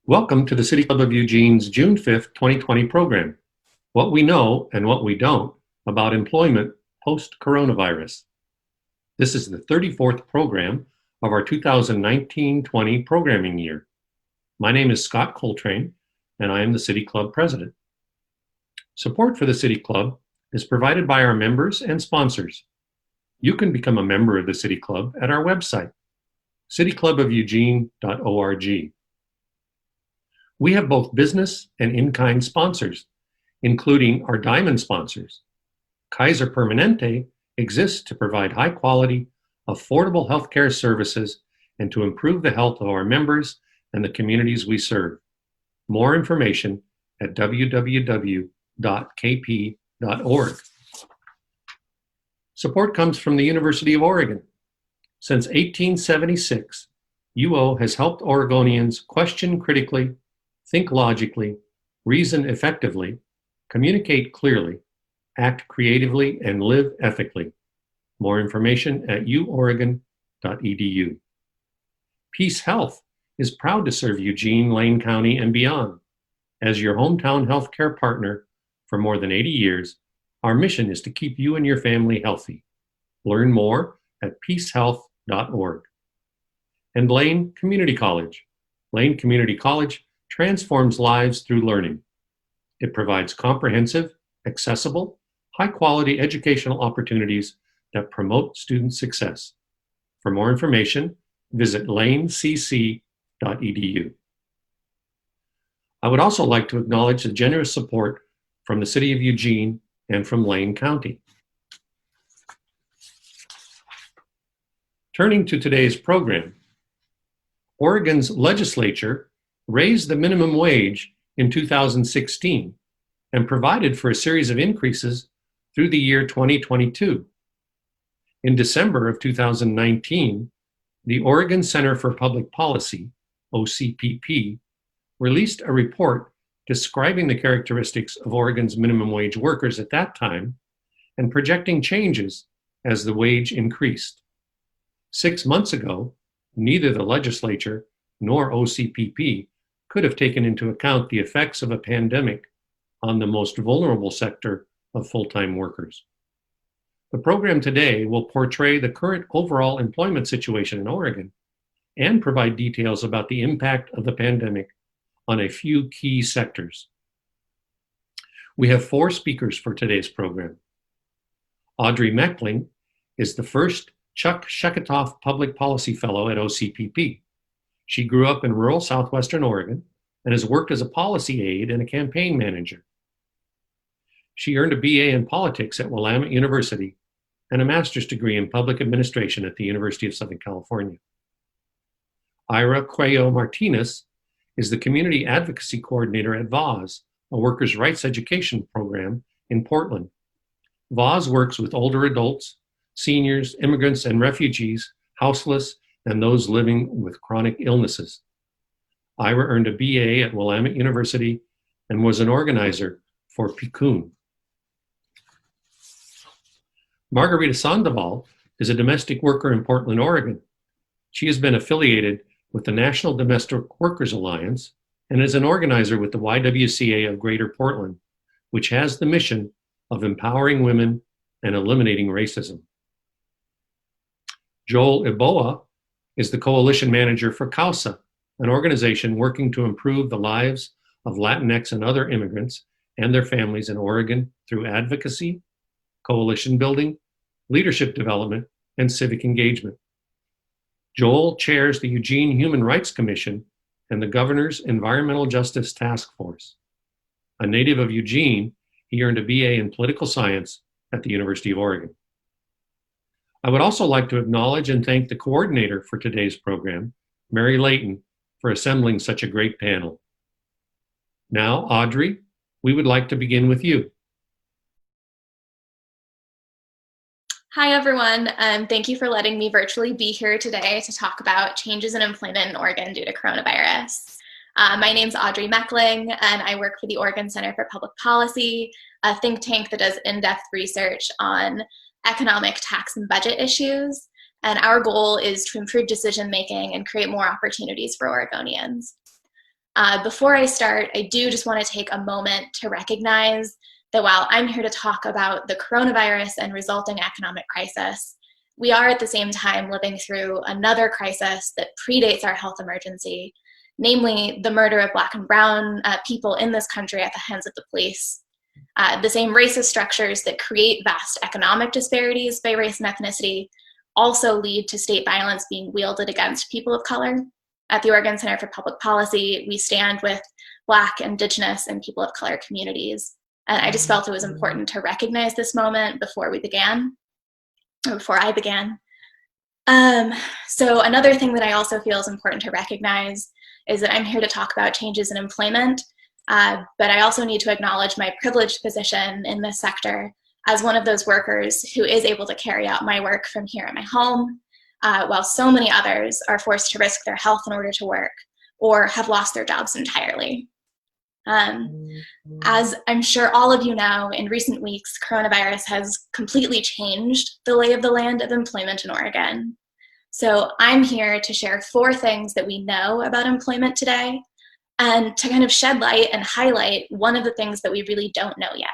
Welcome to the City Club of Eugene's June 5th, 2020 program, What We Know and What We Don't About Employment Post-Coronavirus. This is the 34th program of our 2019-20 programming year. My name is Scott Coltrane, and I am the City Club President. Support for the City Club is provided by our members and sponsors. You can become a member of the City Club at our website, cityclubofelugene.org. We have both business and in-kind sponsors, including our diamond sponsors. Kaiser Permanente exists to provide high-quality, affordable healthcare services and to improve the health of our members and the communities we serve. More information at www.kp.org. Support comes from the University of Oregon. Since 1876, UO has helped Oregonians question critically, think logically, reason effectively, communicate clearly, act creatively, and live ethically. More information at uoregon.edu. Peace Health is proud to serve Eugene, Lane County, and beyond. As your hometown healthcare partner for more than 80 years, our mission is to keep you and your family healthy. Learn more at peacehealth.org. And Lane Community College. Lane Community College transforms lives through learning. It provides comprehensive, accessible, high-quality educational opportunities that promote student success. For more information, visit lanecc.edu. I would also like to acknowledge the generous support from the City of Eugene and from Lane County. Turning to today's program, Oregon's legislature raised the minimum wage in 2016 and provided for a series of increases through the year 2022. In December of 2019, the Oregon Center for Public Policy, OCPP, released a report describing the characteristics of Oregon's minimum wage workers at that time and projecting changes as the wage increased. 6 months ago, neither the legislature nor OCPP could have taken into account the effects of a pandemic on the most vulnerable sector of full-time workers. The program today will portray the current overall employment situation in Oregon and provide details about the impact of the pandemic on a few key sectors. We have 4 speakers for today's program. Audrey Mechling is the first Chuck Sheketoff Public Policy Fellow at OCPP. She grew up in rural southwestern Oregon and has worked as a policy aide and a campaign manager. She earned a BA in politics at Willamette University and a master's degree in public administration at the University of Southern California. Ira Cuello-Martinez is the community advocacy coordinator at VAWS, a workers' rights education program in Portland. VAWS works with older adults, seniors, immigrants, and refugees, houseless, and those living with chronic illnesses. Ira earned a BA at Willamette University and was an organizer for PICUN. Margarita Sandoval is a domestic worker in Portland, Oregon. She has been affiliated with the National Domestic Workers Alliance and is an organizer with the YWCA of Greater Portland, which has the mission of empowering women and eliminating racism. Joel Iboa is the coalition manager for CAUSA, an organization working to improve the lives of Latinx and other immigrants and their families in Oregon through advocacy, coalition building, leadership development, and civic engagement. Joel chairs the Eugene Human Rights Commission and the Governor's Environmental Justice Task Force. A native of Eugene, he earned a BA in political science at the University of Oregon. I would also like to acknowledge and thank the coordinator for today's program, Mary Layton, for assembling such a great panel. Now, Audrey, we would like to begin with you. Hi, everyone. Thank you for letting me virtually be here today to talk about changes in employment in Oregon due to coronavirus. My name's Audrey Mechling, and I work for the Oregon Center for Public Policy, a think tank that does in-depth research on economic, tax, and budget issues. And our goal is to improve decision-making and create more opportunities for Oregonians. Before I start, I do just want to take a moment to recognize that while I'm here to talk about the coronavirus and resulting economic crisis, we are at the same time living through another crisis that predates our health emergency, namely the murder of Black and Brown people in this country at the hands of the police. The same racist structures that create vast economic disparities by race and ethnicity also lead to state violence being wielded against people of color. At the Oregon Center for Public Policy, we stand with Black, Indigenous, and people of color communities. And I just felt it was important to recognize this moment before I began. So another thing that I also feel is important to recognize is that I'm here to talk about changes in employment, but I also need to acknowledge my privileged position in this sector as one of those workers who is able to carry out my work from here at my home, while so many others are forced to risk their health in order to work or have lost their jobs entirely. As I'm sure all of you know, in recent weeks, coronavirus has completely changed the lay of the land of employment in Oregon. So I'm here to share 4 things that we know about employment today and to kind of shed light and highlight one of the things that we really don't know yet.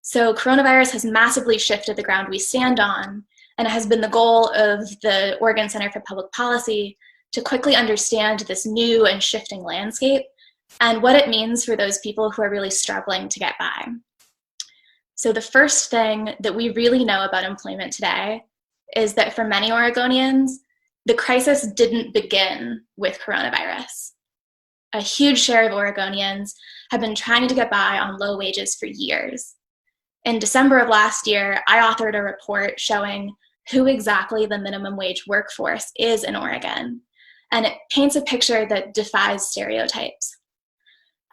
So coronavirus has massively shifted the ground we stand on, and it has been the goal of the Oregon Center for Public Policy to quickly understand this new and shifting landscape and what it means for those people who are really struggling to get by. So the first thing that we really know about employment today is that for many Oregonians, the crisis didn't begin with coronavirus. A huge share of Oregonians have been trying to get by on low wages for years. In December of last year, I authored a report showing who exactly the minimum wage workforce is in Oregon, and it paints a picture that defies stereotypes.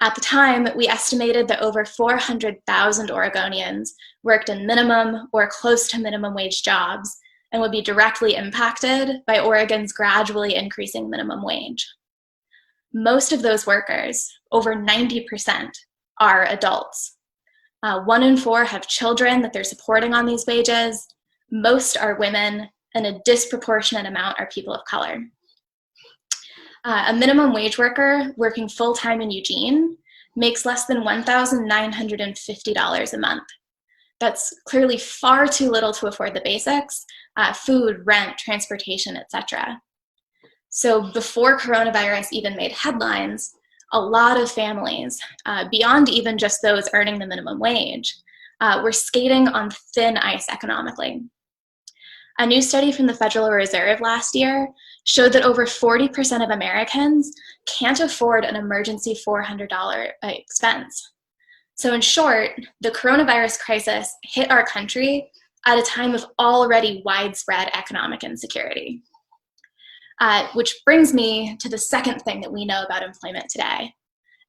At the time, we estimated that over 400,000 Oregonians worked in minimum or close to minimum wage jobs and would be directly impacted by Oregon's gradually increasing minimum wage. Most of those workers, over 90%, are adults. 1 in 4 have children that they're supporting on these wages. Most are women, and a disproportionate amount are people of color. A minimum wage worker working full-time in Eugene makes less than $1,950 a month. That's clearly far too little to afford the basics, food, rent, transportation, etc. So before coronavirus even made headlines, a lot of families, beyond even just those earning the minimum wage, were skating on thin ice economically. A new study from the Federal Reserve last year showed that over 40% of Americans can't afford an emergency $400 expense. So in short, the coronavirus crisis hit our country at a time of already widespread economic insecurity. Which brings me to the second thing that we know about employment today,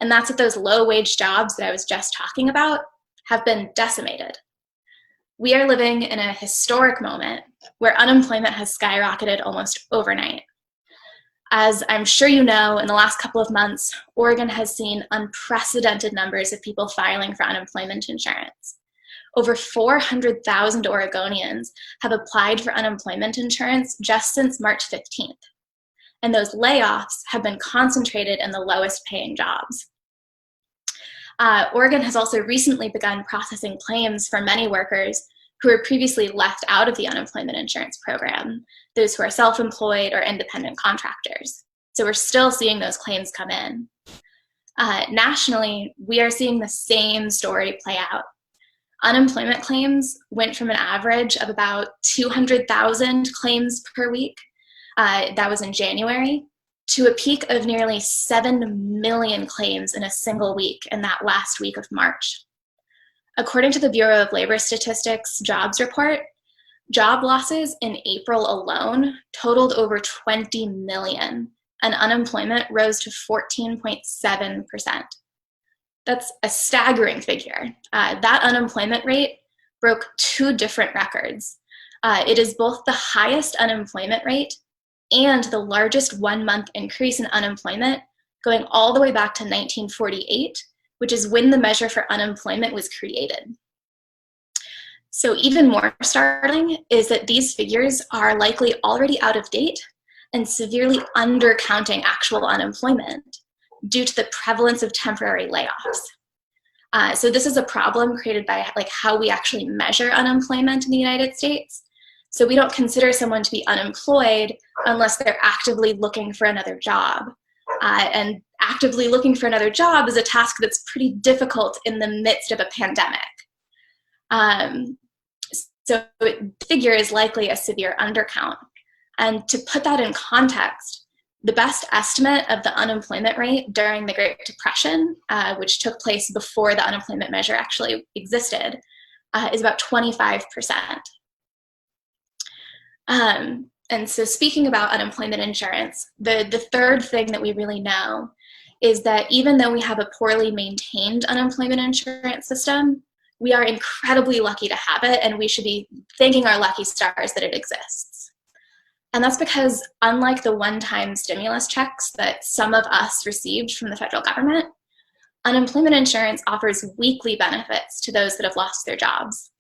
and that's that those low-wage jobs that I was just talking about have been decimated. We are living in a historic moment where unemployment has skyrocketed almost overnight. As I'm sure you know, in the last couple of months, Oregon has seen unprecedented numbers of people filing for unemployment insurance. Over 400,000 Oregonians have applied for unemployment insurance just since March 15th. And those layoffs have been concentrated in the lowest paying jobs. Oregon has also recently begun processing claims for many workers who were previously left out of the unemployment insurance program, those who are self-employed or independent contractors. So we're still seeing those claims come in. Nationally, we are seeing the same story play out. Unemployment claims went from an average of about 200,000 claims per week, that was in January, to a peak of nearly 7 million claims in a single week in that last week of March. According to the Bureau of Labor Statistics jobs report, job losses in April alone totaled over 20 million, and unemployment rose to 14.7%. That's a staggering figure. That unemployment rate broke 2 different records. It is both the highest unemployment rate and the largest 1-month increase in unemployment going all the way back to 1948, which is when the measure for unemployment was created. So even more startling is that these figures are likely already out of date and severely undercounting actual unemployment, due to the prevalence of temporary layoffs. So this is a problem created by like how we actually measure unemployment in the United States. So we don't consider someone to be unemployed unless they're actively looking for another job. And actively looking for another job is a task that's pretty difficult in the midst of a pandemic. So the figure is likely a severe undercount. And to put that in context, the best estimate of the unemployment rate during the Great Depression, which took place before the unemployment measure actually existed, is about 25%. And so speaking about unemployment insurance, the third thing that we really know is that even though we have a poorly maintained unemployment insurance system, we are incredibly lucky to have it, and we should be thanking our lucky stars that it exists. And that's because unlike the one-time stimulus checks that some of us received from the federal government, unemployment insurance offers weekly benefits to those that have lost their jobs.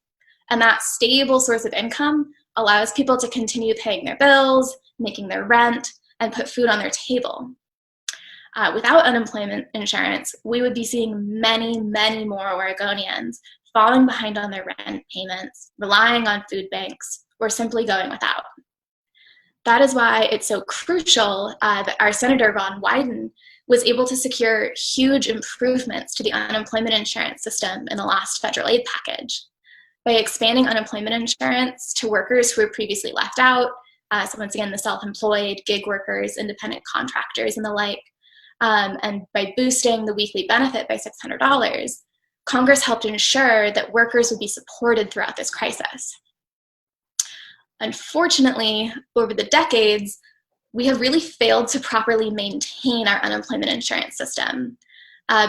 And that stable source of income allows people to continue paying their bills, making their rent, and put food on their table. Without unemployment insurance, we would be seeing many, many more Oregonians falling behind on their rent payments, relying on food banks, or simply going without. That is why it's so crucial that our Senator Ron Wyden was able to secure huge improvements to the unemployment insurance system in the last federal aid package. By expanding unemployment insurance to workers who were previously left out, so once again, the self-employed, gig workers, independent contractors, and the like, and by boosting the weekly benefit by $600, Congress helped ensure that workers would be supported throughout this crisis. Unfortunately, over the decades, we have really failed to properly maintain our unemployment insurance system,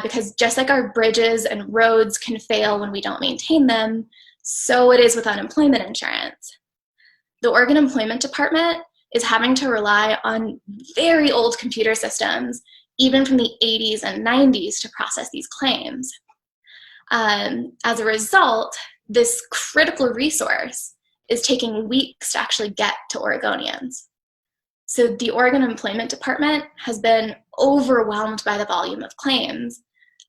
because just like our bridges and roads can fail when we don't maintain them, so it is with unemployment insurance. The Oregon Employment Department is having to rely on very old computer systems, even from the 80s and 90s, to process these claims. As a result, this critical resource is taking weeks to actually get to Oregonians. So the Oregon Employment Department has been overwhelmed by the volume of claims,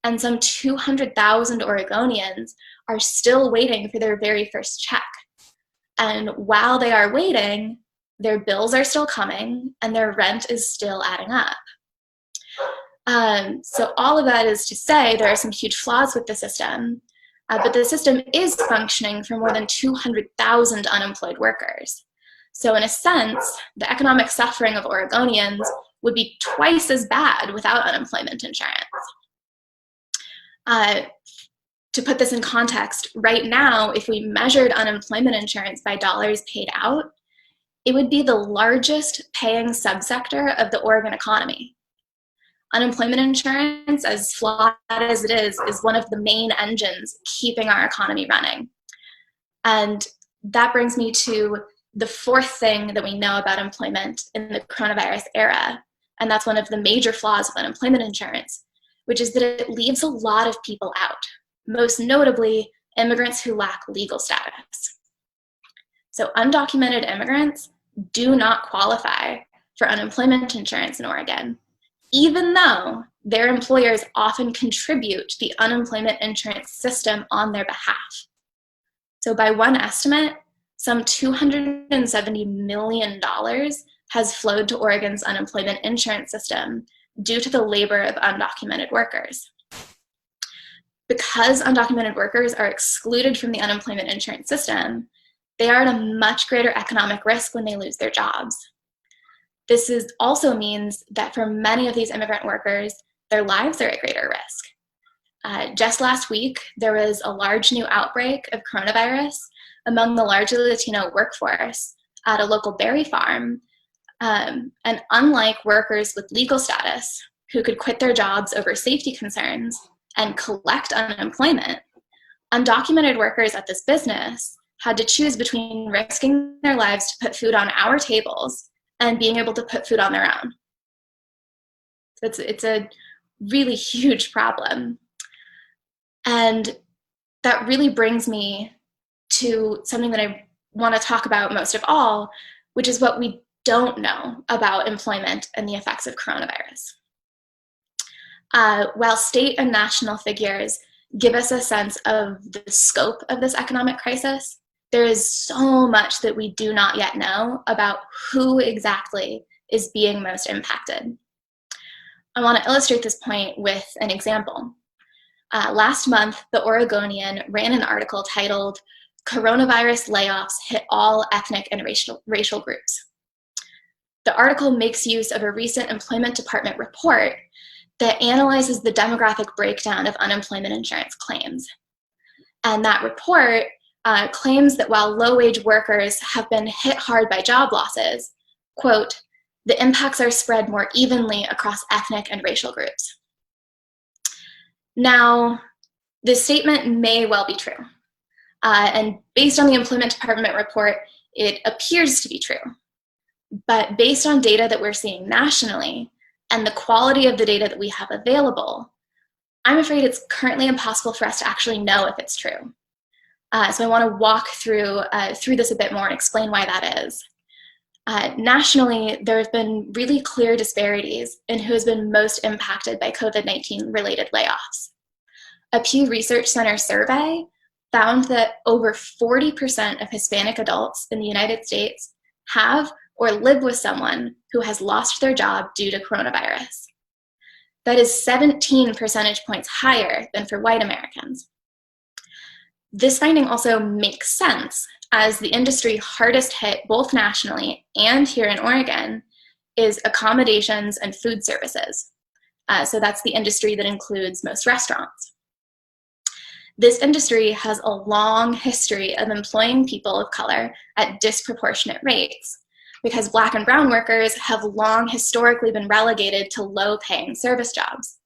and some 200,000 Oregonians are still waiting for their very first check. And while they are waiting, their bills are still coming and their rent is still adding up. So all of that is to say there are some huge flaws with the system, but the system is functioning for more than 200,000 unemployed workers. So in a sense, the economic suffering of Oregonians would be twice as bad without unemployment insurance. To put this in context, right now, if we measured unemployment insurance by dollars paid out, it would be the largest paying subsector of the Oregon economy. Unemployment insurance, as flawed as it is one of the main engines keeping our economy running. And that brings me to the fourth thing that we know about employment in the coronavirus era, and that's one of the major flaws of unemployment insurance, which is that it leaves a lot of people out, most notably immigrants who lack legal status. So undocumented immigrants do not qualify for unemployment insurance in Oregon, even though their employers often contribute to the unemployment insurance system on their behalf. So by one estimate, some $270 million has flowed to Oregon's unemployment insurance system due to the labor of undocumented workers. Because undocumented workers are excluded from the unemployment insurance system, they are at a much greater economic risk when they lose their jobs. This also means that for many of these immigrant workers, their lives are at greater risk. Just last week, there was a large new outbreak of coronavirus among the largely Latino workforce at a local berry farm. And unlike workers with legal status who could quit their jobs over safety concerns and collect unemployment, undocumented workers at this business had to choose between risking their lives to put food on our tables and being able to put food on their own. It's a really huge problem. And that really brings me to something that I want to talk about most of all, which is what we don't know about employment and the effects of coronavirus. While state and national figures give us a sense of the scope of this economic crisis, there is so much that we do not yet know about who exactly is being most impacted. I want to illustrate this point with an example. Last month, The Oregonian ran an article titled, "Coronavirus Layoffs Hit All Ethnic and Racial Groups." The article makes use of a recent Employment Department report that analyzes the demographic breakdown of unemployment insurance claims. And that report claims that while low-wage workers have been hit hard by job losses, quote, "the impacts are spread more evenly across ethnic and racial groups." Now, this statement may well be true. And based on the Employment Department report, it appears to be true. But based on data that we're seeing nationally and the quality of the data that we have available, I'm afraid it's currently impossible for us to actually know if it's true. So I want to walk through this a bit more and explain why that is. Nationally, there have been really clear disparities in who has been most impacted by COVID-19 related layoffs. A Pew Research Center survey found that over 40% of Hispanic adults in the United States have or live with someone who has lost their job due to coronavirus. That is 17 percentage points higher than for white Americans. This finding also makes sense, as the industry hardest hit both nationally and here in Oregon is accommodations and food services. So that's the industry that includes most restaurants. This industry has a long history of employing people of color at disproportionate rates, because Black and brown workers have long historically been relegated to low-paying service jobs.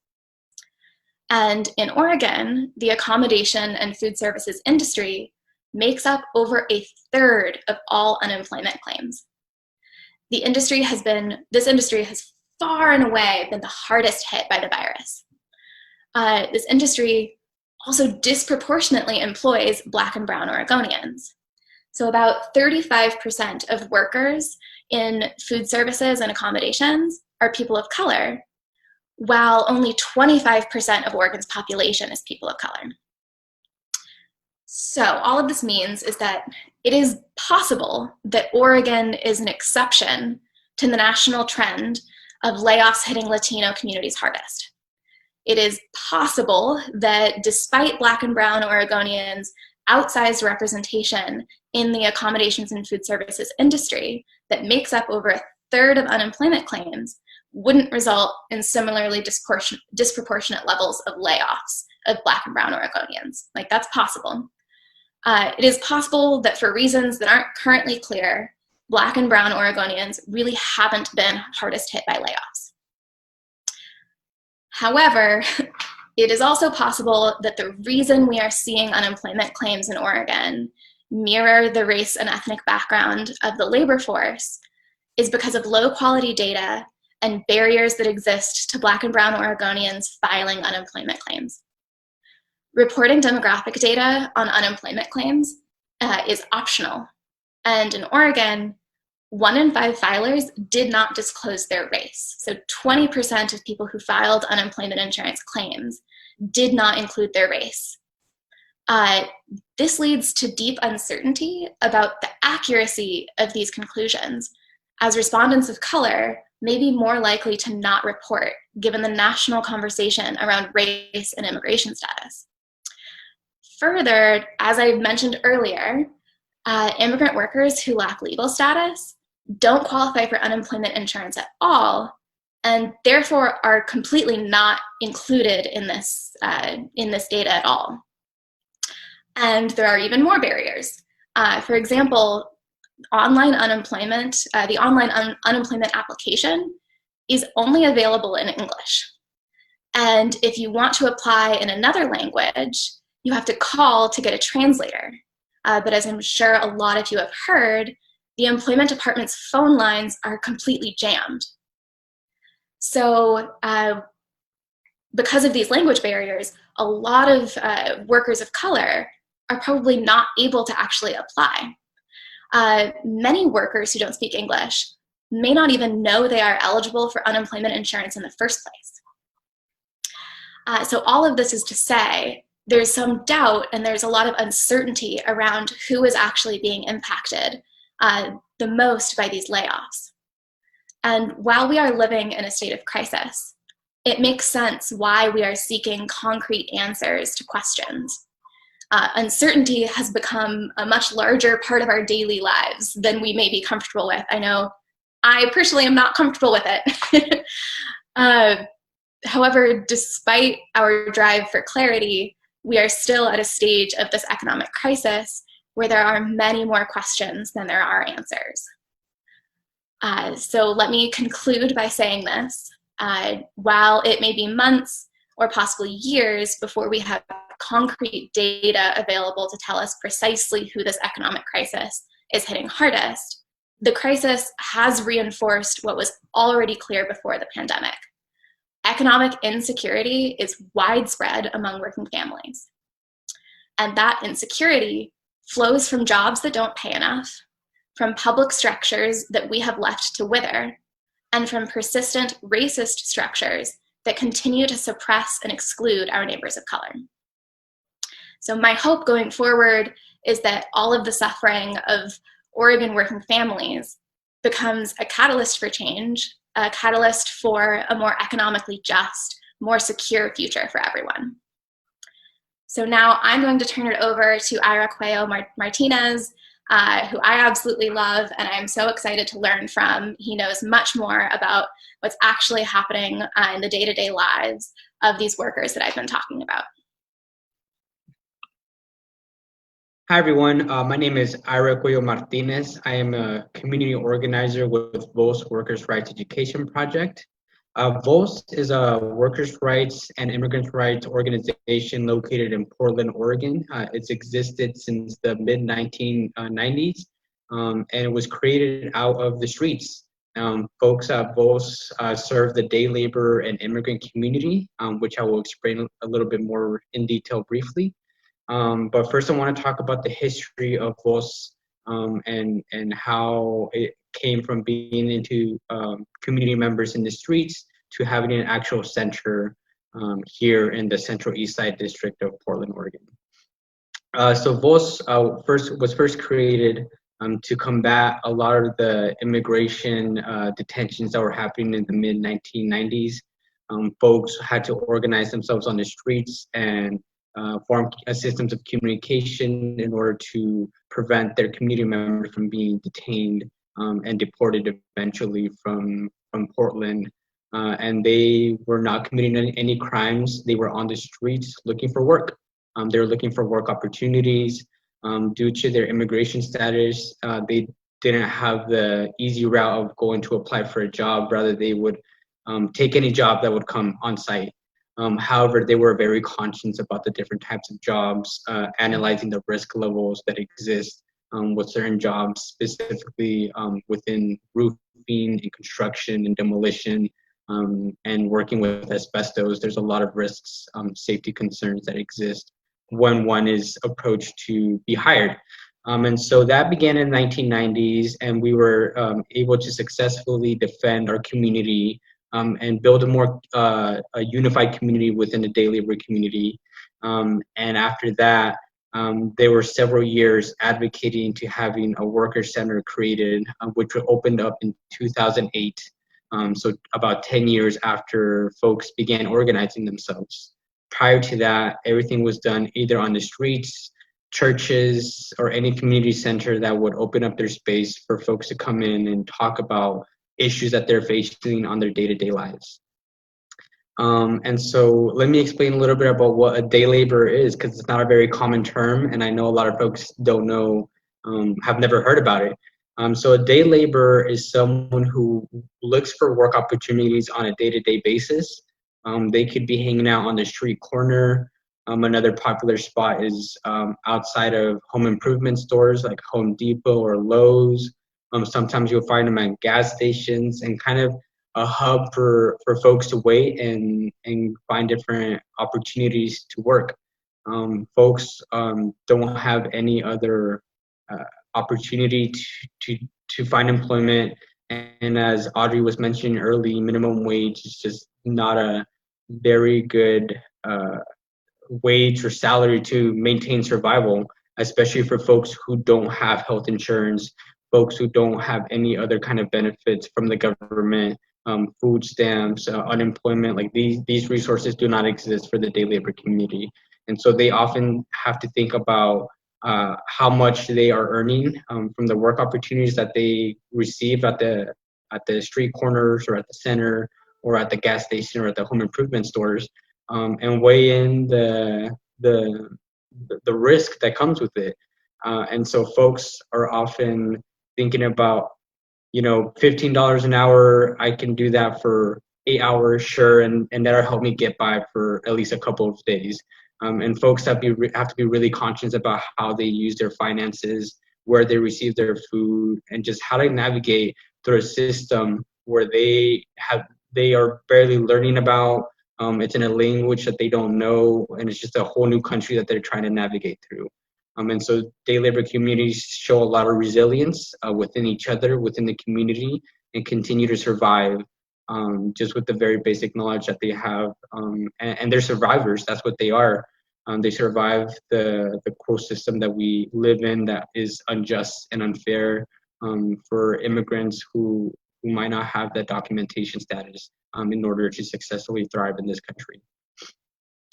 And in Oregon, the accommodation and food services industry makes up over a third of all unemployment claims. This industry has far and away been the hardest hit by the virus. This industry also disproportionately employs Black and brown Oregonians. So about 35% of workers in food services and accommodations are people of color, while only 25% of Oregon's population is people of color. So all of this means is that it is possible that Oregon is an exception to the national trend of layoffs hitting Latino communities hardest. It is possible that despite Black and brown Oregonians' outsized representation in the accommodations and food services industry that makes up over a third of unemployment claims wouldn't result in similarly disproportionate levels of layoffs of Black and brown Oregonians. Like, that's possible. It is possible that for reasons that aren't currently clear, Black and brown Oregonians really haven't been hardest hit by layoffs. However, it is also possible that the reason we are seeing unemployment claims in Oregon mirror the race and ethnic background of the labor force is because of low quality data and barriers that exist to Black and brown Oregonians filing unemployment claims. Reporting demographic data on unemployment claims is optional. And in Oregon, 1 in 5 filers did not disclose their race. So 20% of people who filed unemployment insurance claims did not include their race. This leads to deep uncertainty about the accuracy of these conclusions, as respondents of color may be more likely to not report, given the national conversation around race and immigration status. Further, as I mentioned earlier, immigrant workers who lack legal status don't qualify for unemployment insurance at all, and therefore are completely not included in this data at all. And there are even more barriers. For example, online unemployment, the online unemployment application is only available in English. And if you want to apply in another language, you have to call to get a translator. But as I'm sure a lot of you have heard, the employment department's phone lines are completely jammed. So because of these language barriers, a lot of workers of color are probably not able to actually apply. Many workers who don't speak English may not even know they are eligible for unemployment insurance in the first place. So all of this is to say, there's some doubt and there's a lot of uncertainty around who is actually being impacted the most by these layoffs. And while we are living in a state of crisis, it makes sense why we are seeking concrete answers to questions. Uncertainty has become a much larger part of our daily lives than we may be comfortable with. I know I personally am not comfortable with it. However, despite our drive for clarity, we are still at a stage of this economic crisis where there are many more questions than there are answers. So let me conclude by saying this. While it may be months or possibly years before we have concrete data available to tell us precisely who this economic crisis is hitting hardest, the crisis has reinforced what was already clear before the pandemic. Economic insecurity is widespread among working families. And that insecurity flows from jobs that don't pay enough, from public structures that we have left to wither, and from persistent racist structures that continue to suppress and exclude our neighbors of color. So my hope going forward is that all of the suffering of Oregon working families becomes a catalyst for change, a catalyst for a more economically just, more secure future for everyone. So now I'm going to turn it over to Ira Cuello-Martinez, who I absolutely love and I'm so excited to learn from. He knows much more about what's actually happening in the day-to-day lives of these workers that I've been talking about. Hi, everyone. My name is Ira Cuello-Martinez. I am a community organizer with VOS Workers' Rights Education Project. VOS is a workers' rights and immigrant rights organization located in Portland, Oregon. It's existed since the mid-1990s, and it was created out of the streets. Folks at VOS serve the day labor and immigrant community, which I will explain a little bit more in detail briefly. But first I want to talk about the history of VOS and how it came from being into community members in the streets to having an actual center here in the Central East Side District of Portland, Oregon. So VOS was first created to combat a lot of the immigration detentions that were happening in the mid-1990s. Folks had to organize themselves on the streets and form systems of communication in order to prevent their community members from being detained and deported eventually from Portland. And they were not committing any crimes. They were on the streets looking for work. They were looking for work opportunities. Due to their immigration status, they didn't have the easy route of going to apply for a job. Rather, they would take any job that would come on site. However, they were very conscious about the different types of jobs, analyzing the risk levels that exist with certain jobs, specifically within roofing and construction and demolition, and working with asbestos. There's a lot of risks, safety concerns that exist when one is approached to be hired. And so that began in the 1990s, and we were able to successfully defend our community and build a more a unified community within the day labor community. And after that, there were several years advocating to having a worker center created, which opened up in 2008. So about 10 years after folks began organizing themselves. Prior to that, everything was done either on the streets, churches, or any community center that would open up their space for folks to come in and talk about issues that they're facing on their day-to-day lives. And so let me explain a little bit about what a day laborer is, because it's not a very common term, and I know a lot of folks don't know, have never heard about it. So a day laborer is someone who looks for work opportunities on a day-to-day basis. They could be hanging out on the street corner. Another popular spot is outside of home improvement stores like Home Depot or Lowe's. Sometimes you'll find them at gas stations, and kind of a hub for folks to wait and find different opportunities to work. Folks don't have any other opportunity to find employment. And as Audrey was mentioning early, minimum wage is just not a very good wage or salary to maintain survival, especially for folks who don't have health insurance, folks who don't have any other kind of benefits from the government, food stamps, unemployment. Like these resources do not exist for the day labor community. And so they often have to think about how much they are earning from the work opportunities that they receive at the street corners or at the center or at the gas station or at the home improvement stores, and weigh in the risk that comes with it. And so folks are often thinking about, $15 an hour, I can do that for 8 hours, sure, and that'll help me get by for at least a couple of days. And folks have to be really conscious about how they use their finances, where they receive their food, and just how to navigate through a system where they are barely learning about. It's in a language that they don't know, and it's just a whole new country that they're trying to navigate through. And so day labor communities show a lot of resilience within each other, within the community, and continue to survive just with the very basic knowledge that they have. And they're survivors, that's what they are. They survive the cruel system that we live in that is unjust and unfair for immigrants who might not have that documentation status in order to successfully thrive in this country.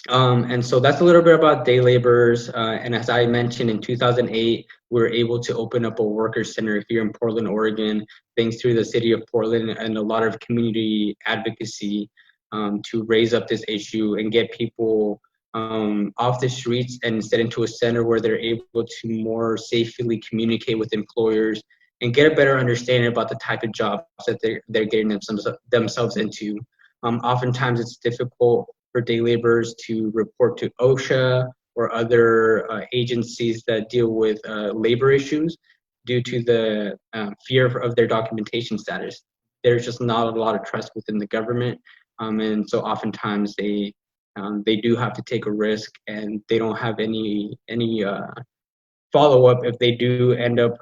And so that's a little bit about day laborers. And as I mentioned, in 2008, we were able to open up a worker center here in Portland, Oregon, thanks to the city of Portland and a lot of community advocacy to raise up this issue and get people off the streets and set into a center where they're able to more safely communicate with employers and get a better understanding about the type of jobs that they're getting themselves into. Oftentimes it's difficult for day laborers to report to OSHA or other agencies that deal with labor issues due to the fear of their documentation status. There's just not a lot of trust within the government, and so oftentimes they do have to take a risk, and they don't have any follow-up if they do end up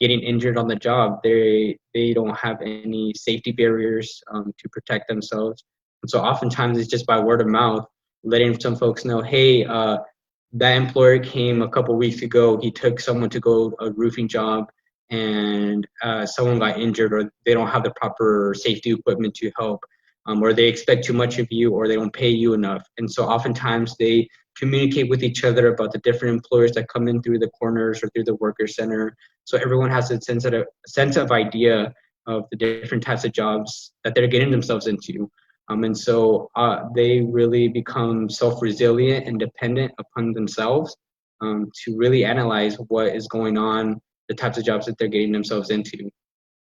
getting injured on the job. They don't have any safety barriers to protect themselves. And so oftentimes it's just by word of mouth, letting some folks know, hey, that employer came a couple weeks ago, he took someone to go a roofing job, and someone got injured, or they don't have the proper safety equipment to help, or they expect too much of you, or they don't pay you enough. And so oftentimes they communicate with each other about the different employers that come in through the corners or through the worker center. So everyone has a sense of idea of the different types of jobs that they're getting themselves into. And so they really become self-resilient and dependent upon themselves to really analyze what is going on, the types of jobs that they're getting themselves into.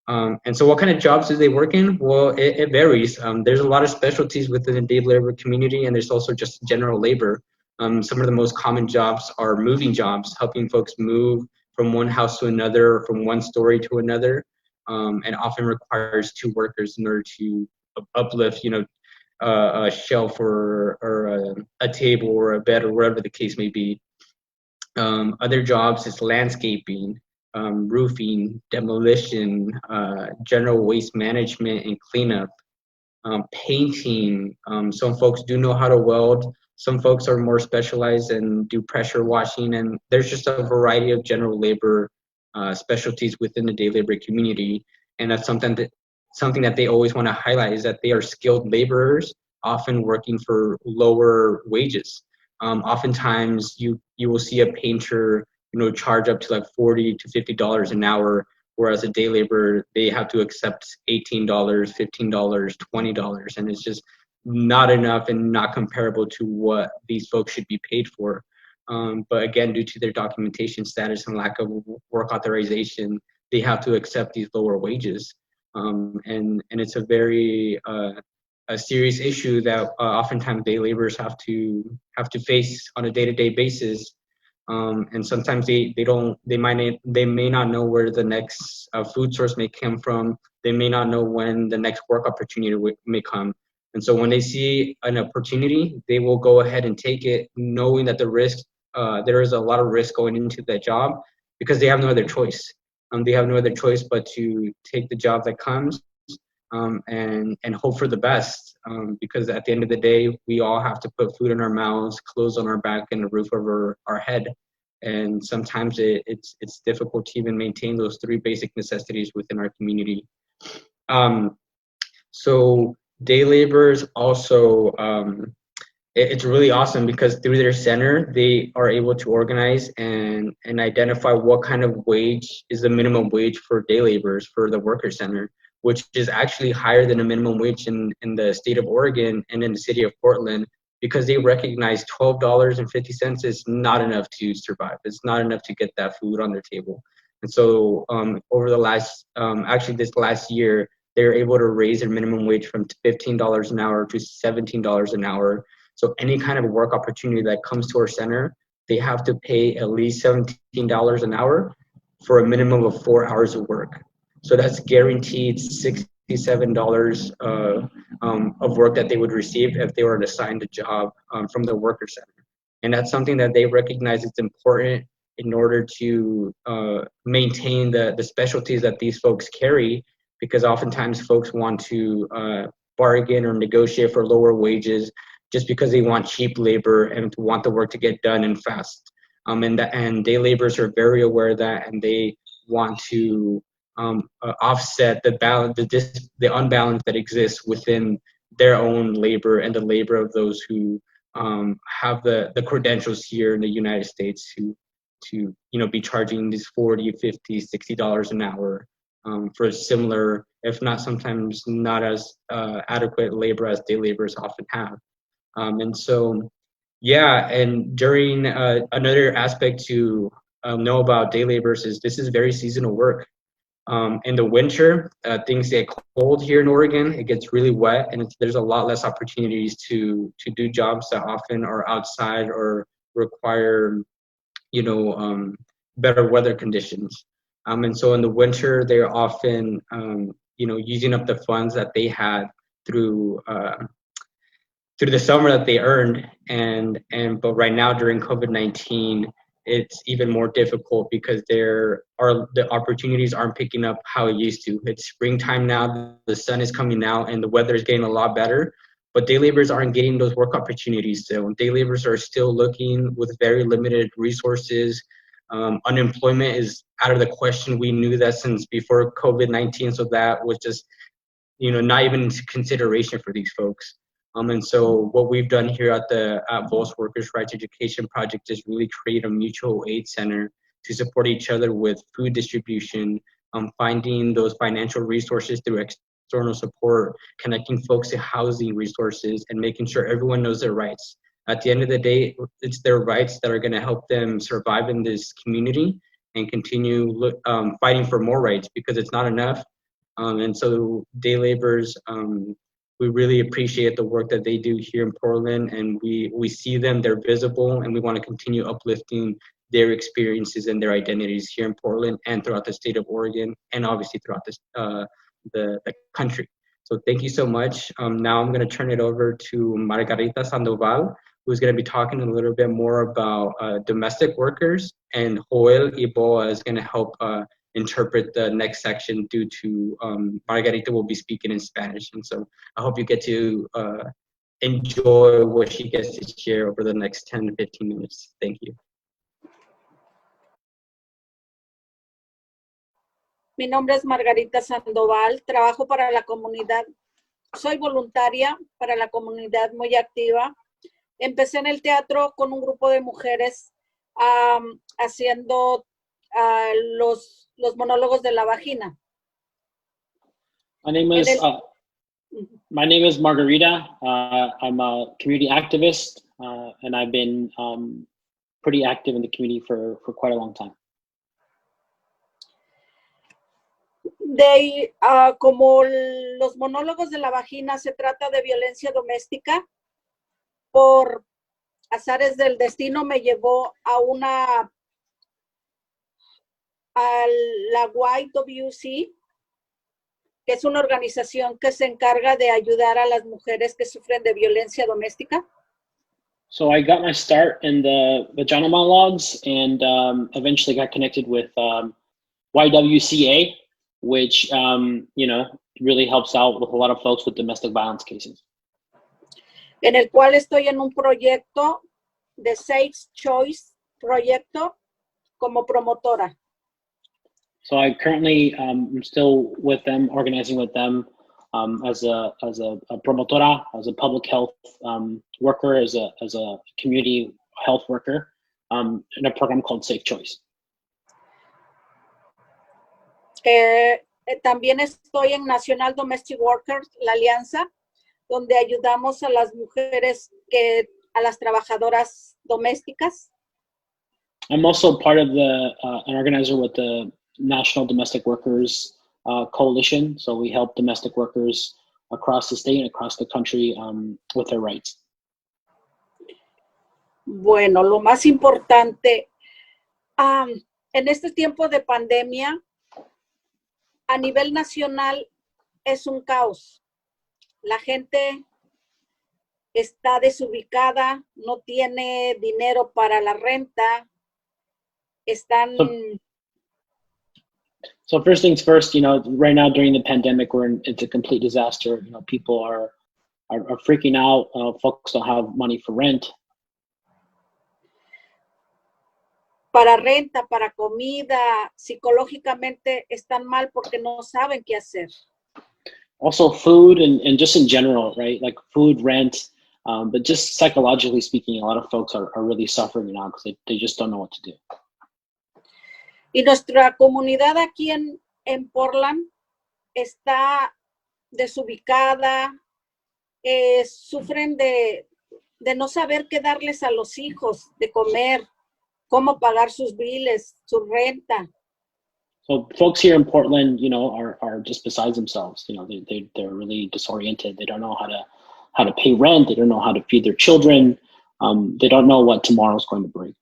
And so what kind of jobs do they work in? Well, it varies. There's a lot of specialties within the day labor community, and there's also just general labor. Some of the most common jobs are moving jobs, helping folks move from one house to another, or from one story to another, and often requires two workers in order to uplift, a shelf or a table or a bed or whatever the case may be. Other jobs is landscaping, roofing, demolition, general waste management and cleanup, painting. Some folks do know how to weld. Some folks are more specialized and do pressure washing, and there's just a variety of general labor specialties within the day labor community. And that's something that they always want to highlight, is that they are skilled laborers, often working for lower wages. Oftentimes you will see a painter, charge up to like $40 to $50 an hour, whereas a day laborer, they have to accept $18, $15, $20, and it's just not enough and not comparable to what these folks should be paid for. But again, due to their documentation status and lack of work authorization, they have to accept these lower wages. And it's a very a serious issue that oftentimes day laborers have to face on a day-to-day basis. And sometimes they may not know where the next food source may come from. They may not know when the next work opportunity may come. And so when they see an opportunity, they will go ahead and take it, knowing that there is a lot of risk going into that job, because they have no other choice. They have no other choice but to take the job that comes, and hope for the best, because at the end of the day, we all have to put food in our mouths, clothes on our back, and a roof over our head. And sometimes it's difficult to even maintain those three basic necessities within our community. So day laborers also, it's really awesome because through their center, they are able to organize and identify what kind of wage is the minimum wage for day laborers for the worker center, which is actually higher than a minimum wage in the state of Oregon and in the city of Portland, because they recognize $12.50 is not enough to survive. It's not enough to get that food on their table. And so over the last, actually this last year, they're able to raise their minimum wage from $15 an hour to $17 an hour. So any kind of work opportunity that comes to our center, they have to pay at least $17 an hour for a minimum of 4 hours of work. So that's guaranteed $67 of work that they would receive if they were assigned a job from the worker center. And that's something that they recognize is important in order to maintain the specialties that these folks carry, because oftentimes folks want to bargain or negotiate for lower wages just because they want cheap labor and want the work to get done and fast. And day laborers are very aware of that, and they want to offset the unbalance that exists within their own labor and the labor of those who have the credentials here in the United States to be charging these $40, $50, $60 an hour for similar, if not sometimes not as adequate labor as day laborers often have. And so, yeah, and during another aspect to know about day laborers is this is very seasonal work. In the winter, things get cold here in Oregon. It gets really wet, and there's a lot less opportunities to do jobs that often are outside or require, better weather conditions. And so in the winter, they're often, using up the funds that they had through the summer that they earned, but right now during COVID-19, it's even more difficult because the opportunities aren't picking up how it used to. It's springtime now, the sun is coming out, and the weather is getting a lot better, but day laborers aren't getting those work opportunities still. Day laborers are still looking with very limited resources. Unemployment is out of the question. We knew that since before COVID-19, so that was just, not even consideration for these folks. And so what we've done here at VOS Workers' Rights Education Project is really create a mutual aid center to support each other with food distribution, finding those financial resources through external support, connecting folks to housing resources, and making sure everyone knows their rights. At the end of the day, it's their rights that are going to help them survive in this community and continue fighting for more rights, because it's not enough. And so day laborers, we really appreciate the work that they do here in Portland, and we see them, they're visible, and we want to continue uplifting their experiences and their identities here in Portland and throughout the state of Oregon, and obviously throughout the country. So thank you so much. Now I'm going to turn it over to Margarita Sandoval, who's going to be talking a little bit more about domestic workers, and Joel Iboa is going to help interpret the next section due to Margarita will be speaking in Spanish. And so I hope you get to enjoy what she gets to share over the next 10 to 15 minutes. Thank you. Mi nombre es Margarita Sandoval, trabajo para la comunidad, soy voluntaria para la comunidad muy activa. Empecé en el teatro con un grupo de mujeres haciendo los monólogos de la vagina. My name is Margarita. I'm a community activist, and I've been pretty active in the community for quite a long time. Como los monólogos de la vagina se trata de violencia doméstica, por azares del destino me llevó a la YWC, que es una organización que se encarga de ayudar a las mujeres que sufren de violencia doméstica. So I got my start in the vagina monologues, and eventually got connected with YWCA, which really helps out with a lot of folks with domestic violence cases. En el cual estoy en un proyecto de Safe Choice proyecto como promotora. So I currently am still with them, organizing with them as a promotora, as a public health worker, as a community health worker in a program called Safe Choice. También estoy en National Domestic Workers, la alianza, donde ayudamos a las mujeres, a las trabajadoras domésticas. I'm also part of an organizer with the National Domestic Workers Coalition. So we help domestic workers across the state and across the country with their rights. Bueno, lo más importante, en este tiempo de pandemia, a nivel nacional es un caos. La gente está desubicada, no tiene dinero para la renta, están... So first things first, right now during the pandemic, it's a complete disaster. People are freaking out. Folks don't have money for rent. Para renta, para comida, psicológicamente están mal porque no saben qué hacer. Also food and just in general, right? Like food, rent, but just psychologically speaking, a lot of folks are really suffering now because they just don't know what to do. Y nuestra comunidad aquí en Portland está desubicada, sufren de no saber qué darles a los hijos de comer, cómo pagar sus biles, su renta. So folks here in Portland, are just besides themselves. They're really disoriented. They don't know how to pay rent. They don't know how to feed their children. They don't know what tomorrow's going to bring.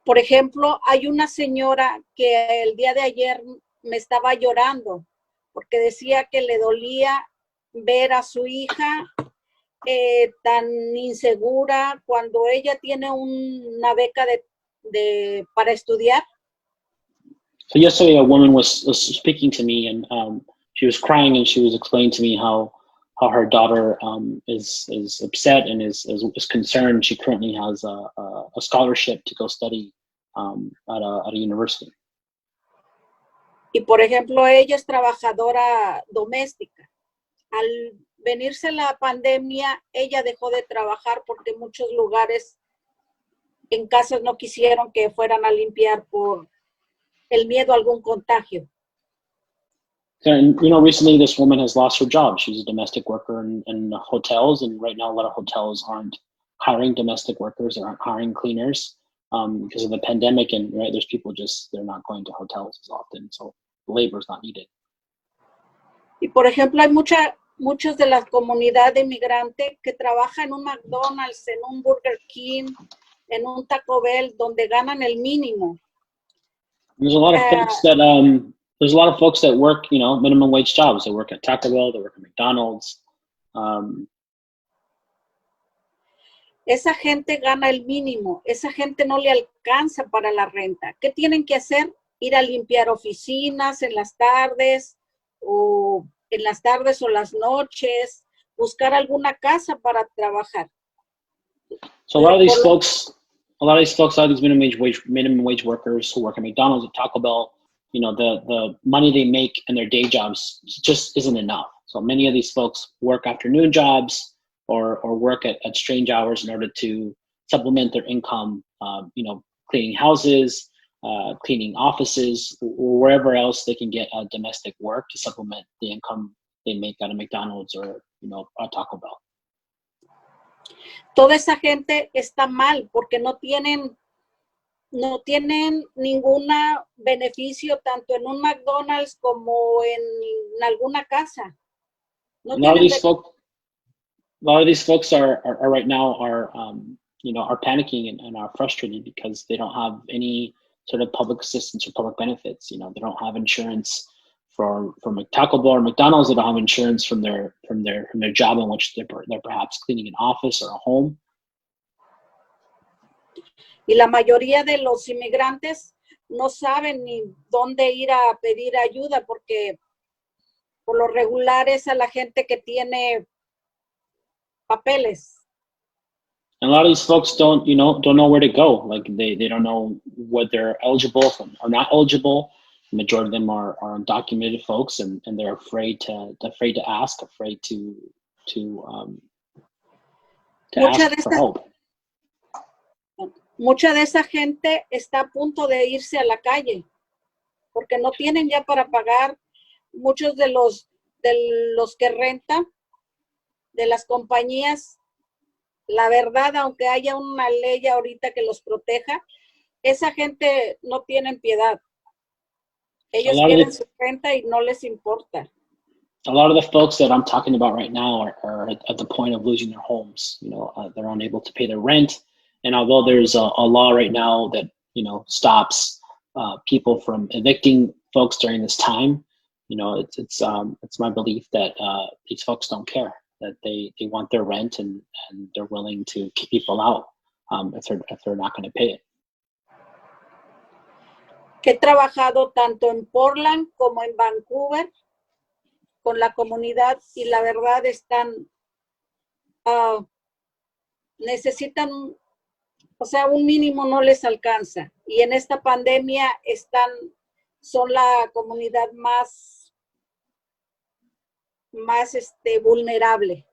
Por ejemplo, hay una señora que el día de ayer me estaba llorando porque decía que le dolía ver a su hija tan insegura cuando ella tiene una beca para estudiar. So yesterday, a woman was speaking to me, and she was crying, and she was explaining to me how her daughter is upset and is concerned. She currently has a scholarship to go study at a university. Y por ejemplo, ella es trabajadora doméstica. Al venirse la pandemia, ella dejó de trabajar porque muchos lugares en casas no quisieron que fueran a limpiar por el miedo a algún contagio. And recently this woman has lost her job. She's a domestic worker in hotels, and right now a lot of hotels aren't hiring domestic workers, they aren't hiring cleaners because of the pandemic, and right, there's people they're not going to hotels as often, so labor is not needed. Y por ejemplo, hay muchos de la comunidad inmigrante que trabaja en un McDonald's, en un Burger King, en un Taco Bell, donde ganan el mínimo. There's a lot of folks that work, minimum wage jobs. They work at Taco Bell, they work at McDonald's. Esa gente gana el mínimo, esa gente no le alcanza para la renta. ¿Qué tienen que hacer? Ir a limpiar oficinas en las tardes o las noches, buscar alguna casa para trabajar. So a lot of these folks, a lot of these minimum wage workers who work at McDonald's or Taco Bell, the money they make in their day jobs just isn't enough. So many of these folks work afternoon jobs or work at strange hours in order to supplement their income, cleaning houses, cleaning offices, or wherever else they can get domestic work to supplement the income they make at a McDonald's or, a Taco Bell. Toda esa gente está mal porque no tienen ningún beneficio tanto en un McDonald's como en alguna casa. A lot of these folks are right now are panicking and are frustrated because they don't have any sort of public assistance or public benefits. They don't have insurance from a Taco Bell or McDonald's. They don't have insurance from their job in which they're perhaps cleaning an office or a home. Y la mayoría de los inmigrantes no saben ni dónde ir a pedir ayuda porque por lo regular es a la gente que tiene papeles. And a lot of these folks don't know where to go. Like they don't know what they're eligible for or not eligible. The majority of them are undocumented folks, and they're afraid to ask, afraid to ask for help. Mucha de esa gente está a punto de irse a la calle porque no tienen ya para pagar. Muchos de los que rentan de las compañías, la verdad, aunque haya una ley ahorita que los proteja, esa gente no tienen piedad. Ellos quieren su renta y no les importa. A lot of the folks that I'm talking about right now are at the point of losing their homes. They're unable to pay their rent. And although there's a law right now that, stops people from evicting folks during this time, it's my belief that these folks don't care, that they want their rent and they're willing to kick people out if they're not going to pay it. He trabajado tanto en Portland como en Vancouver con la comunidad y la verdad necesitan, un mínimo no les alcanza. Y en esta pandemia son la comunidad más vulnerable.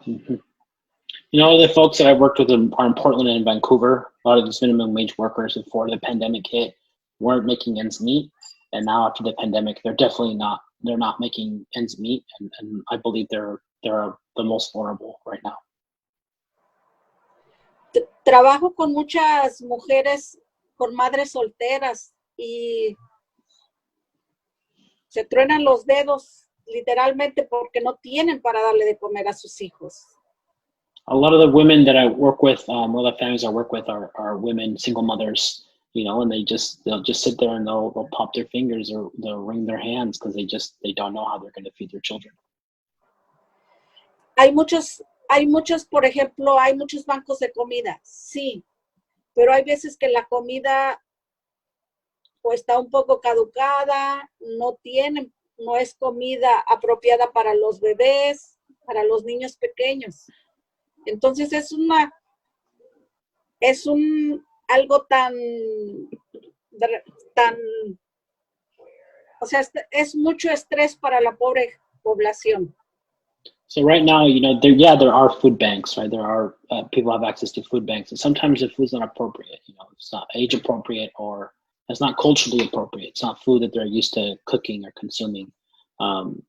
Mm-hmm. The folks that I worked with are in Portland and Vancouver. A lot of these minimum wage workers before the pandemic hit weren't making ends meet. And now after the pandemic, they're not making ends meet. And I believe they're the most vulnerable right now. Trabajo con muchas mujeres, con madres solteras, y se truenan los dedos literalmente porque no tienen para darle de comer a sus hijos. A lot of the women that I work with, all the families I work with are women, single mothers, and they'll just sit there and they'll pop their fingers or they'll wring their hands because they don't know how they're going to feed their children. Hay muchos, por ejemplo, hay muchos bancos de comida, sí, pero hay veces que la comida o está un poco caducada, no es comida apropiada para los bebés, para los niños pequeños. Entonces algo tan, es mucho estrés para la pobre población. So right now, there are food banks, right? There are people have access to food banks, and sometimes the food's not appropriate. It's not age appropriate, or it's not culturally appropriate. It's not food that they're used to cooking or consuming, and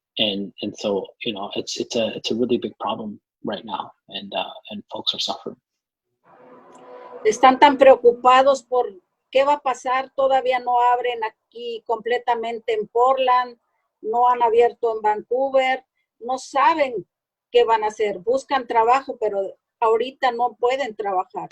so it's a really big problem right now, and folks are suffering. Están tan preocupados por qué va a pasar. Todavía no abren aquí completamente en Portland, no han abierto en Vancouver, no saben qué van a hacer. Buscan trabajo, pero ahorita no pueden trabajar.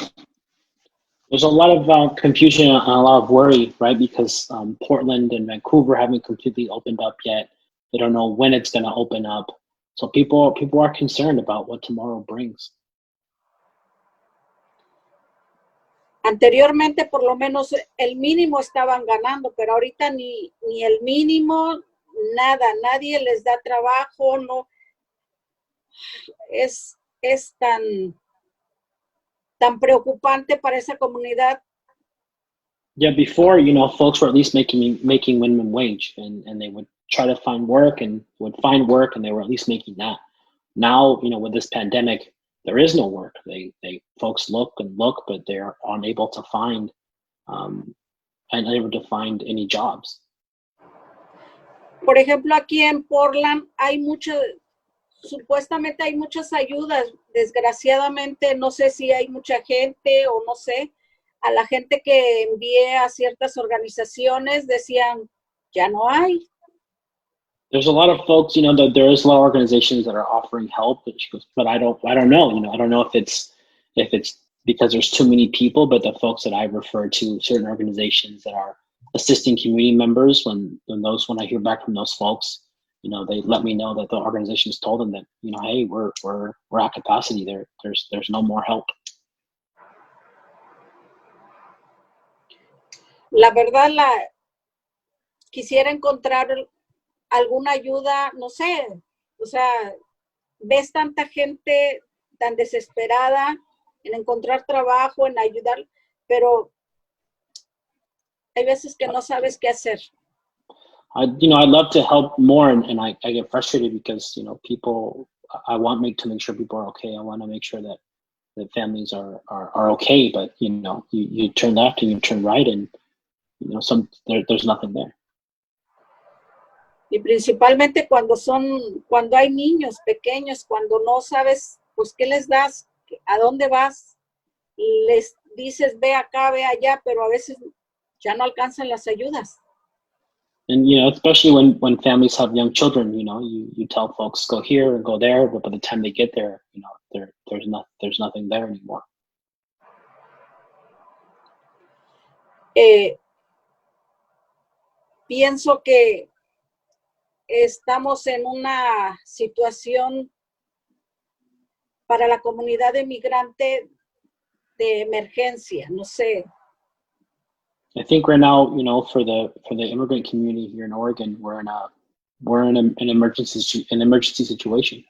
There's a lot of confusion and a lot of worry, right? Because Portland and Vancouver haven't completely opened up yet. They don't know when it's going to open up. So people are concerned about what tomorrow brings. Anteriormente, por lo menos, el mínimo estaban ganando, pero ahorita ni el mínimo, nada, nadie les da trabajo, no. Es tan preocupante para esa comunidad. Yeah, before, folks were at least making minimum wage, and they would try to find work and would find work, and they were at least making that. Now, with this pandemic, there is no work. Folks look and look, but they're unable to find any jobs. Por ejemplo, aquí en Portland supuestamente hay muchas ayudas. Desgraciadamente, no sé si hay mucha gente o no sé, a la gente que envié a ciertas organizaciones decían, ya no hay. There's a lot of folks, that there is a lot of organizations that are offering help, but I don't know. I don't know if it's because there's too many people, but the folks that I refer to, certain organizations that are assisting community members, when I hear back from those folks, they let me know that the organizations told them that, hey, we're at capacity. There's no more help. La verdad, quisiera encontrar alguna ayuda, no sé, o sea, ves tanta gente tan desesperada en encontrar trabajo, en ayudar, pero hay veces que no sabes qué hacer. I'd love to help more, and I get frustrated because, people, I want to make sure people are okay. I want to make sure that families are okay, but, you turn left and you turn right, and, there's nothing there. Y principalmente cuando hay niños pequeños, cuando no sabes, pues, ¿qué les das? ¿A dónde vas? Les dices, ve acá, ve allá, pero a veces ya no alcanzan las ayudas. And, especially when families have young children, you tell folks, go here and go there, but by the time they get there, there's nothing there anymore. Pienso que estamos en una situación para la comunidad de emergencia, no sé. I think right now, for the immigrant community here in Oregon, we're in an emergency situation.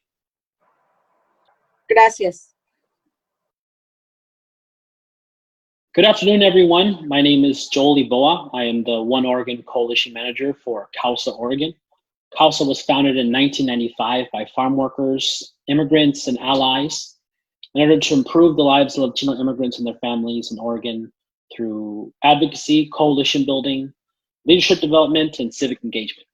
Gracias. Good afternoon, everyone. My name is Joel Iboa. I am the One Oregon Coalition Manager for CAUSA Oregon. CAUSA was founded in 1995 by farm workers, immigrants, and allies in order to improve the lives of Latino immigrants and their families in Oregon through advocacy, coalition building, leadership development, and civic engagement.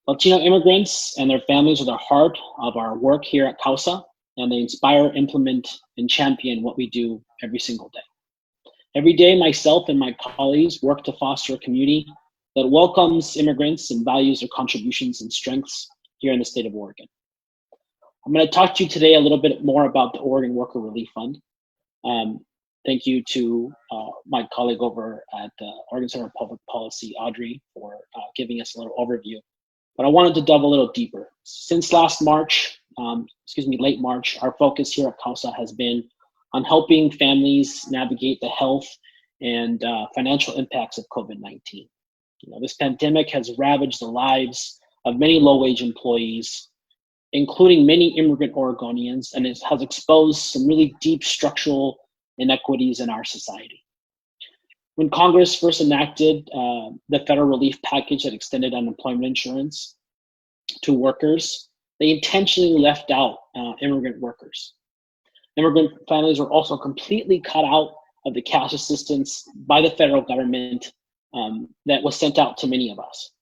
Latino immigrants and their families are the heart of our work here at CAUSA, and they inspire, implement, and champion what we do every single day. Every day, myself and my colleagues work to foster a community that welcomes immigrants and values their contributions and strengths here in the state of Oregon. I'm going to talk to you today a little bit more about the Oregon Worker Relief Fund. Thank you to my colleague over at the Oregon Center for Public Policy, Audrey, for giving us a little overview. But I wanted to delve a little deeper. Since late March, our focus here at CAUSA has been on helping families navigate the health and financial impacts of COVID-19. This pandemic has ravaged the lives of many low-wage employees, including many immigrant Oregonians, and it has exposed some really deep structural inequities in our society. When Congress first enacted the federal relief package that extended unemployment insurance to workers, they intentionally left out immigrant workers. Immigrant families were also completely cut out of the cash assistance by the federal government that was sent out to many of us.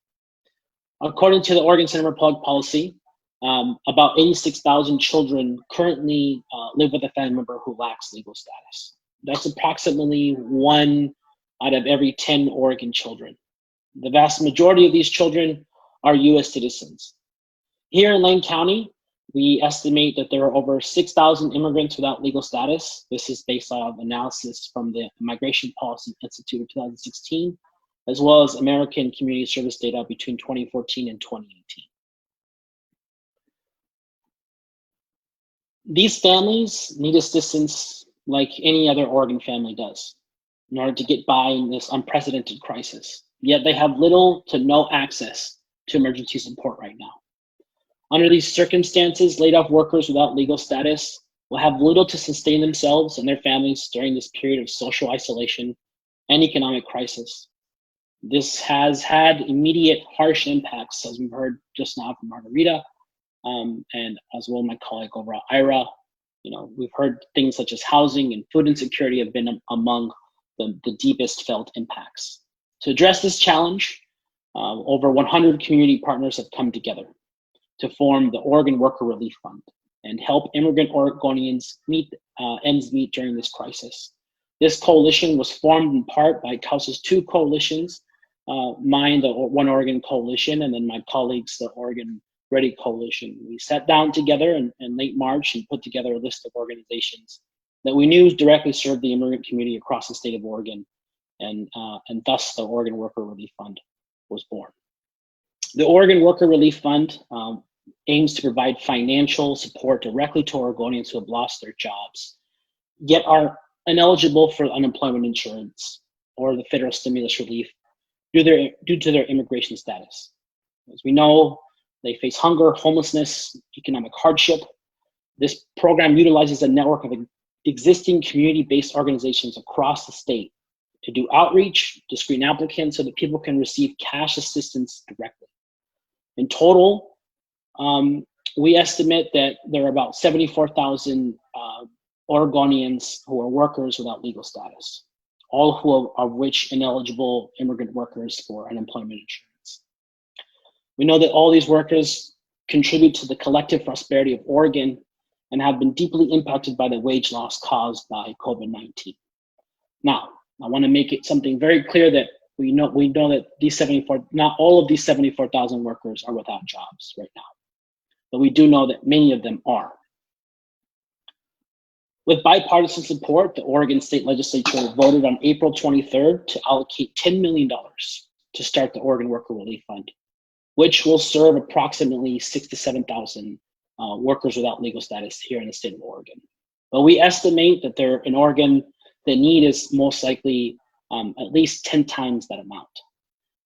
According to the Oregon Center for Public Policy, about 86,000 children currently live with a family member who lacks legal status. That's approximately 1 out of every 10 Oregon children. The vast majority of these children are U.S. citizens. Here in Lane County, we estimate that there are over 6,000 immigrants without legal status. This is based on analysis from the Migration Policy Institute of 2016, as well as American Community Service data between 2014 and 2018. These families need assistance like any other Oregon family does in order to get by in this unprecedented crisis. Yet they have little to no access to emergency support right now. Under these circumstances, laid-off workers without legal status will have little to sustain themselves and their families during this period of social isolation and economic crisis. This has had immediate harsh impacts, as we've heard just now from Margarita, and as well my colleague over at Ira. We've heard things such as housing and food insecurity have been among the deepest felt impacts. To address this challenge, over 100 community partners have come together to form the Oregon Worker Relief Fund and help immigrant Oregonians meet ends meet during this crisis. This coalition was formed in part by CAUSA's two coalitions, mine, the One Oregon Coalition, and then my colleagues, the Oregon Ready Coalition. We sat down together in late March and put together a list of organizations that we knew directly served the immigrant community across the state of Oregon, and thus the Oregon Worker Relief Fund was born. The Oregon Worker Relief Fund aims to provide financial support directly to Oregonians who have lost their jobs, yet are ineligible for unemployment insurance or the federal stimulus relief due to their immigration status. As we know, they face hunger, homelessness, economic hardship. This program utilizes a network of existing community-based organizations across the state to do outreach to screen applicants so that people can receive cash assistance directly. In total, we estimate that there are about 74,000 Oregonians who are workers without legal status, all of which ineligible immigrant workers for unemployment insurance. We know that all these workers contribute to the collective prosperity of Oregon and have been deeply impacted by the wage loss caused by COVID-19. Now, I want to make it something very clear that we know that not all of these 74,000 workers are without jobs right now, but we do know that many of them are. With bipartisan support, the Oregon State Legislature voted on April 23rd to allocate $10 million to start the Oregon Worker Relief Fund, which will serve approximately 6,000 to 7,000 workers without legal status here in the state of Oregon. But we estimate that in Oregon, the need is most likely at least 10 times that amount.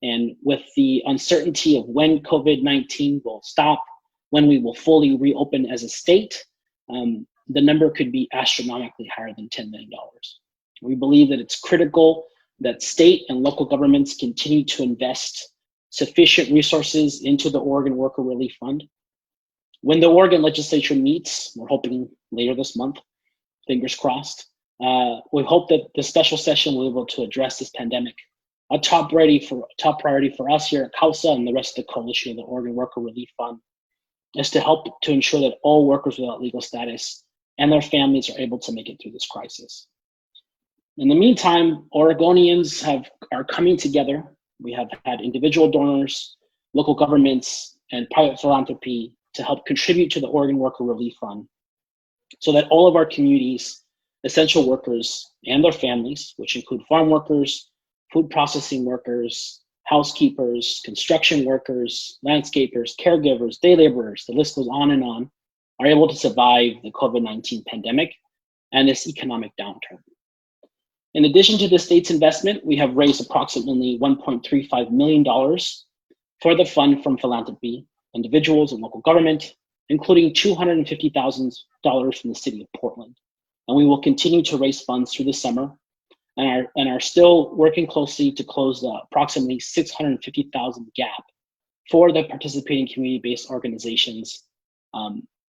And with the uncertainty of when COVID-19 will stop, when we will fully reopen as a state, the number could be astronomically higher than $10 million. We believe that it's critical that state and local governments continue to invest sufficient resources into the Oregon Worker Relief Fund. When the Oregon legislature meets, we're hoping later this month, fingers crossed, we hope that the special session will be able to address this pandemic. A top priority for us here at CAUSA and the rest of the coalition of the Oregon Worker Relief Fund is to help to ensure that all workers without legal status and their families are able to make it through this crisis. In the meantime, Oregonians are coming together. We have had individual donors, local governments, and private philanthropy to help contribute to the Oregon Worker Relief Fund so that all of our communities, essential workers and their families, which include farm workers, food processing workers, housekeepers, construction workers, landscapers, caregivers, day laborers, the list goes on, are able to survive the COVID-19 pandemic and this economic downturn. In addition to the state's investment, we have raised approximately $1.35 million for the fund from philanthropy, individuals and local government, including $250,000 from the city of Portland. And we will continue to raise funds through the summer and are still working closely to close the approximately $650,000 gap for the participating community-based organizations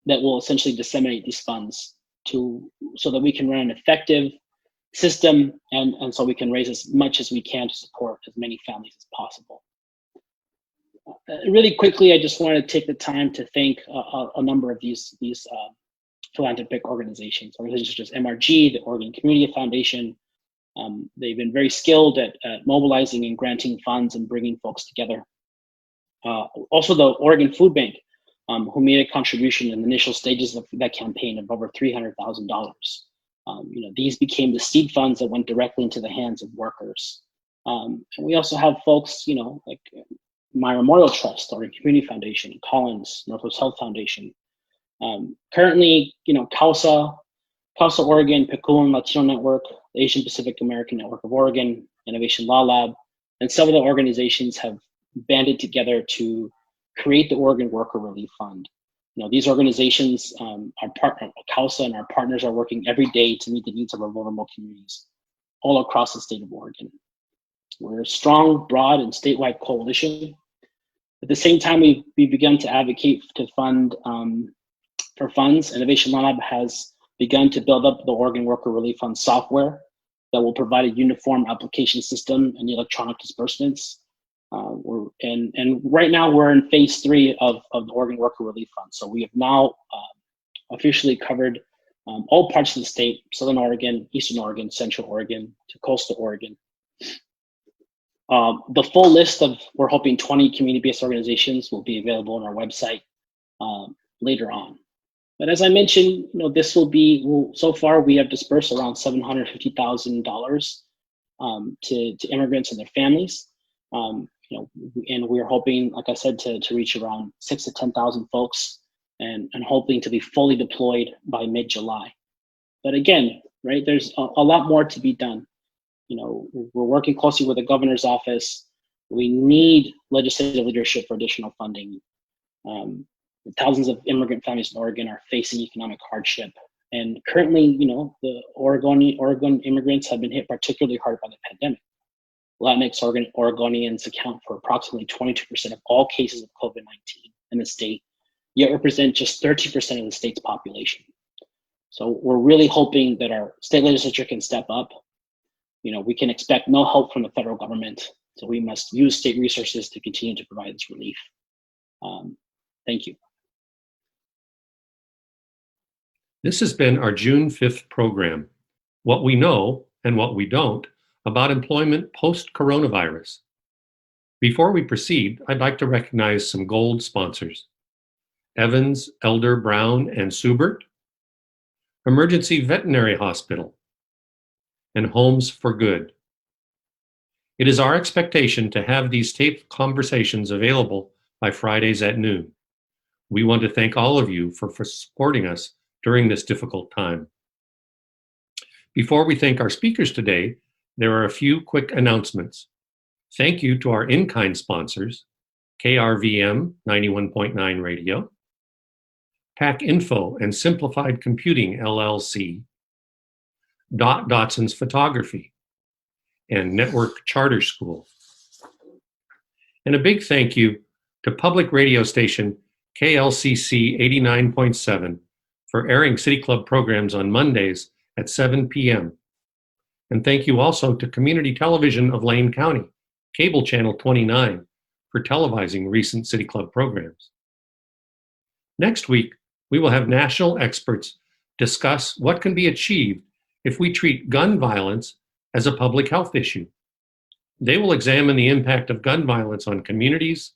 that will essentially disseminate these funds so that we can run an effective system and so we can raise as much as we can to support as many families as possible. Really quickly, I just wanted to take the time to thank a number of these philanthropic organizations such as MRG, the Oregon Community Foundation. They've been very skilled at mobilizing and granting funds and bringing folks together. Also, the Oregon Food Bank, who made a contribution in the initial stages of that campaign of over $300,000. These became the seed funds that went directly into the hands of workers. And we also have folks, like My Memorial Trust, Oregon Community Foundation, Collins, Northwest Health Foundation. Currently, CAUSA Oregon, Peculiar Latino Network, the Asian Pacific American Network of Oregon, Innovation Law Lab, and some of the organizations have banded together to create the Oregon Worker Relief Fund. These organizations, our partner, CAUSA, and our partners are working every day to meet the needs of our vulnerable communities all across the state of Oregon. We're a strong, broad, and statewide coalition. At the same time, we've begun to advocate to fund for funds. Innovation Law Lab has begun to build up the Oregon Worker Relief Fund software that will provide a uniform application system and electronic disbursements. And right now we're in phase 3 of the Oregon Worker Relief Fund. So we have now officially covered all parts of the state: Southern Oregon, Eastern Oregon, Central Oregon, to Coastal Oregon. The full list of, we're hoping, 20 community-based organizations will be available on our website later on. But as I mentioned, this will be, so far we have dispersed around $750,000 to immigrants and their families. And we're hoping, like I said, to reach around 6,000 to 10,000 folks and hoping to be fully deployed by mid-July. But again, right, there's a lot more to be done. We're working closely with the governor's office. We need legislative leadership for additional funding. Thousands of immigrant families in Oregon are facing economic hardship. And currently, you know, the Oregon immigrants have been hit particularly hard by the pandemic. Latinx Oregonians account for approximately 22% of all cases of COVID-19 in the state, yet represent just 30% of the state's population. So we're really hoping that our state legislature can step up. You know, we can expect no help from the federal government, so we must use state resources to continue to provide this relief. Thank you. This has been our June 5th program, What We Know and What We Don't About Employment Post-Coronavirus. Before we proceed, I'd like to recognize some gold sponsors: Evans, Elder, Brown, and Subert, Emergency Veterinary Hospital, and Homes for Good. It is our expectation to have these taped conversations available by Fridays at noon. We want to thank all of you for supporting us during this difficult time. Before we thank our speakers today, there are a few quick announcements. Thank you to our in-kind sponsors, KRVM 91.9 Radio, PAC Info and Simplified Computing LLC, Dotson's Photography, and Network Charter School. And a big thank you to public radio station KLCC 89.7 for airing City Club programs on Mondays at 7 p.m. And thank you also to Community Television of Lane County, Cable Channel 29, for televising recent City Club programs. Next week, we will have national experts discuss what can be achieved if we treat gun violence as a public health issue. They will examine the impact of gun violence on communities,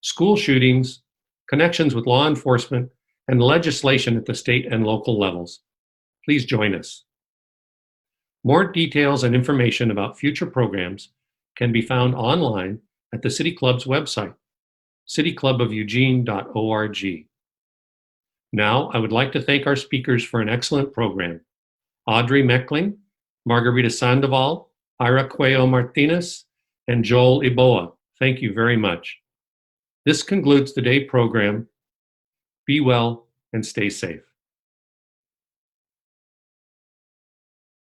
school shootings, connections with law enforcement, and legislation at the state and local levels. Please join us. More details and information about future programs can be found online at the City Club's website, cityclubofeugene.org. Now, I would like to thank our speakers for an excellent program: Audrey Mechling, Margarita Sandoval, Ira Cuello-Martinez, and Joel Iboa. Thank you very much. This concludes today's program. Be well and stay safe.